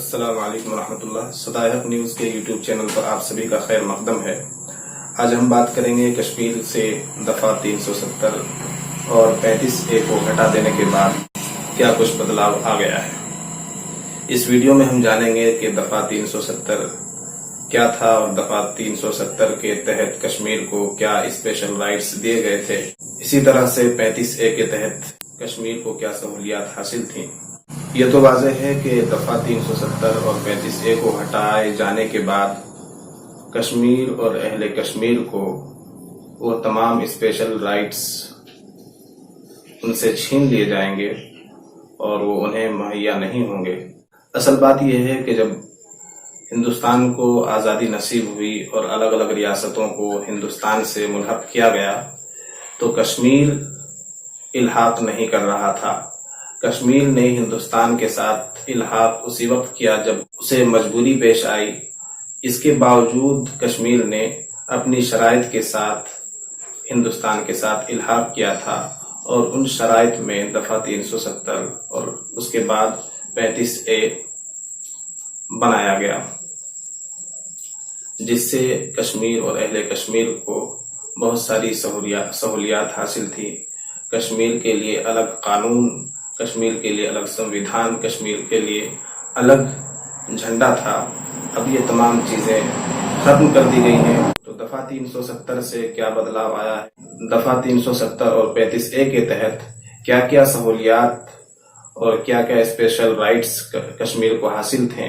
السلام علیکم ورحمۃ اللہ۔ صدائق نیوز کے یوٹیوب چینل پر آپ سبھی کا خیر مقدم ہے۔ آج ہم بات کریں گے کشمیر سے دفعہ 370 اور 35A کو ہٹا دینے کے بعد کیا کچھ بدلاؤ آ گیا ہے۔ اس ویڈیو میں ہم جانیں گے کہ دفعہ 370 کیا تھا اور دفعہ 370 کے تحت کشمیر کو کیا اسپیشل رائٹس دیے گئے تھے، اسی طرح سے 35A کے تحت کشمیر کو کیا سہولیات حاصل تھیں۔ یہ تو واضح ہے کہ دفعہ 370 اور 35A کو ہٹائے جانے کے بعد کشمیر اور اہل کشمیر کو وہ تمام اسپیشل رائٹس ان سے چھین لیے جائیں گے اور وہ انہیں مہیا نہیں ہوں گے۔ اصل بات یہ ہے کہ جب ہندوستان کو آزادی نصیب ہوئی اور الگ الگ ریاستوں کو ہندوستان سے ملحق کیا گیا تو کشمیر الحاق نہیں کر رہا تھا۔ کشمیر نے ہندوستان کے ساتھ الحاق اسی وقت کیا جب اسے مجبوری پیش آئی۔ اس کے باوجود کشمیر نے اپنی شرائط کے ساتھ ہندوستان کے ساتھ الحاق کیا تھا اور ان شرائط میں دفعہ 370 اور اس کے بعد 35A بنایا گیا، جس سے کشمیر اور اہل کشمیر کو بہت ساری سہولیات حاصل تھی۔ کشمیر کے لیے الگ قانون، کشمیر کے لیے الگ سنویدھان، کشمیر کے لیے الگ جھنڈا تھا۔ اب یہ تمام چیزیں ختم کر دی گئی ہیں۔ تو دفعہ 370 سے کیا بدلاؤ آیا ہے؟ دفعہ 370 اور 35A کے تحت کیا کیا سہولیات اور کیا کیا اسپیشل رائٹس کشمیر کو حاصل تھے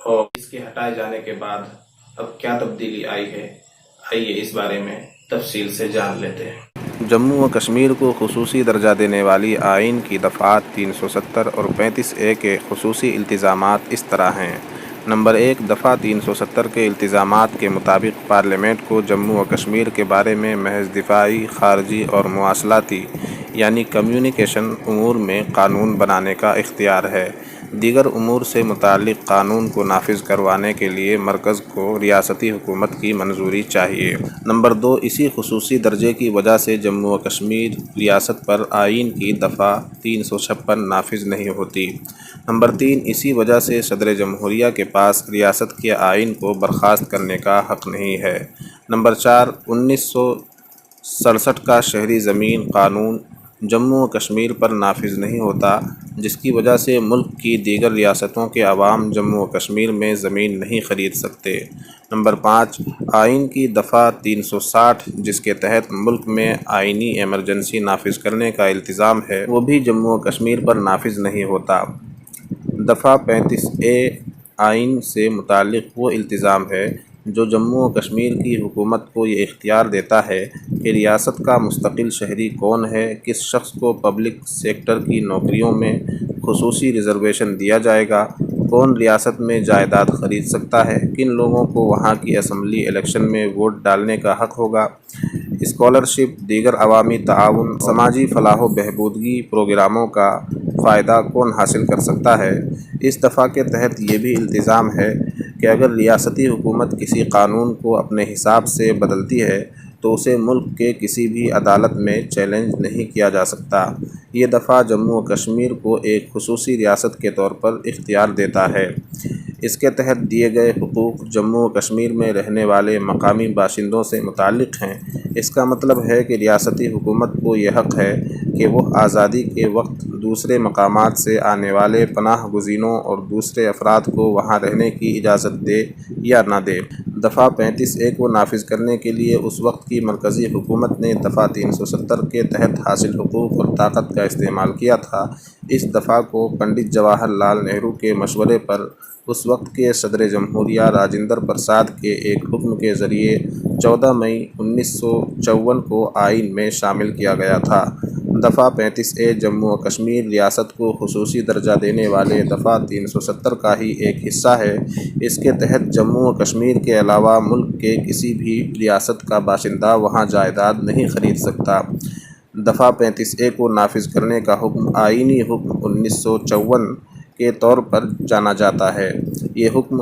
اور اس کے ہٹائے جانے کے بعد اب کیا تبدیلی آئی ہے، آئیے اس بارے میں تفصیل سے جان لیتے ہیں۔ جموں و کشمیر کو خصوصی درجہ دینے والی آئین کی دفعات 370 اور 35A کے خصوصی التزامات اس طرح ہیں۔ نمبر 1، دفعہ 370 کے التزامات کے مطابق پارلیمنٹ کو جموں و کشمیر کے بارے میں محض دفاعی، خارجی اور مواصلاتی یعنی کمیونیکیشن امور میں قانون بنانے کا اختیار ہے۔ دیگر امور سے متعلق قانون کو نافذ کروانے کے لیے مرکز کو ریاستی حکومت کی منظوری چاہیے۔ نمبر 2، اسی خصوصی درجے کی وجہ سے جموں و کشمیر ریاست پر آئین کی دفعہ 356 نافذ نہیں ہوتی۔ نمبر 3، اسی وجہ سے صدر جمہوریہ کے پاس ریاست کے آئین کو برخاست کرنے کا حق نہیں ہے۔ نمبر 4، 1967 کا شہری زمین قانون جموں و کشمیر پر نافذ نہیں ہوتا، جس کی وجہ سے ملک کی دیگر ریاستوں کے عوام جموں و کشمیر میں زمین نہیں خرید سکتے۔ نمبر 5، آئین کی دفعہ 360 جس کے تحت ملک میں آئینی ایمرجنسی نافذ کرنے کا التزام ہے، وہ بھی جموں و کشمیر پر نافذ نہیں ہوتا۔ دفعہ 35A آئین سے متعلق وہ التزام ہے جو جموں و کشمیر کی حکومت کو یہ اختیار دیتا ہے کہ ریاست کا مستقل شہری کون ہے، کس شخص کو پبلک سیکٹر کی نوکریوں میں خصوصی ریزرویشن دیا جائے گا، کون ریاست میں جائیداد خرید سکتا ہے، کن لوگوں کو وہاں کی اسمبلی الیکشن میں ووٹ ڈالنے کا حق ہوگا، اسکالرشپ، دیگر عوامی تعاون، سماجی فلاح و بہبودی پروگراموں کا فائدہ کون حاصل کر سکتا ہے۔ اس دفعہ کے تحت یہ بھی التزام ہے کہ اگر ریاستی حکومت کسی قانون کو اپنے حساب سے بدلتی ہے تو اسے ملک کے کسی بھی عدالت میں چیلنج نہیں کیا جا سکتا۔ یہ دفعہ جموں و کشمیر کو ایک خصوصی ریاست کے طور پر اختیار دیتا ہے۔ اس کے تحت دیے گئے حقوق جموں و کشمیر میں رہنے والے مقامی باشندوں سے متعلق ہیں۔ اس کا مطلب ہے کہ ریاستی حکومت کو یہ حق ہے کہ وہ آزادی کے وقت دوسرے مقامات سے آنے والے پناہ گزینوں اور دوسرے افراد کو وہاں رہنے کی اجازت دے یا نہ دے۔ دفعہ 35A کو نافذ کرنے کے لیے اس وقت کی مرکزی حکومت نے دفعہ 370 کے تحت حاصل حقوق اور طاقت کا استعمال کیا تھا۔ اس دفعہ کو پنڈت جواہر لال نہرو کے مشورے پر اس وقت کے صدر جمہوریہ راجندر پرساد کے ایک حکم کے ذریعے 14 مئی 1954 کو آئین میں شامل کیا گیا تھا۔ دفعہ 35A جموں و کشمیر ریاست کو خصوصی درجہ دینے والے دفعہ 370 کا ہی ایک حصہ ہے۔ اس کے تحت جموں و کشمیر کے علاوہ ملک کے کسی بھی ریاست کا باشندہ وہاں جائیداد نہیں خرید سکتا۔ دفعہ 35A کو نافذ کرنے کا حکم آئینی حکم 1954 کے طور پر جانا جاتا ہے۔ یہ حکم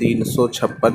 356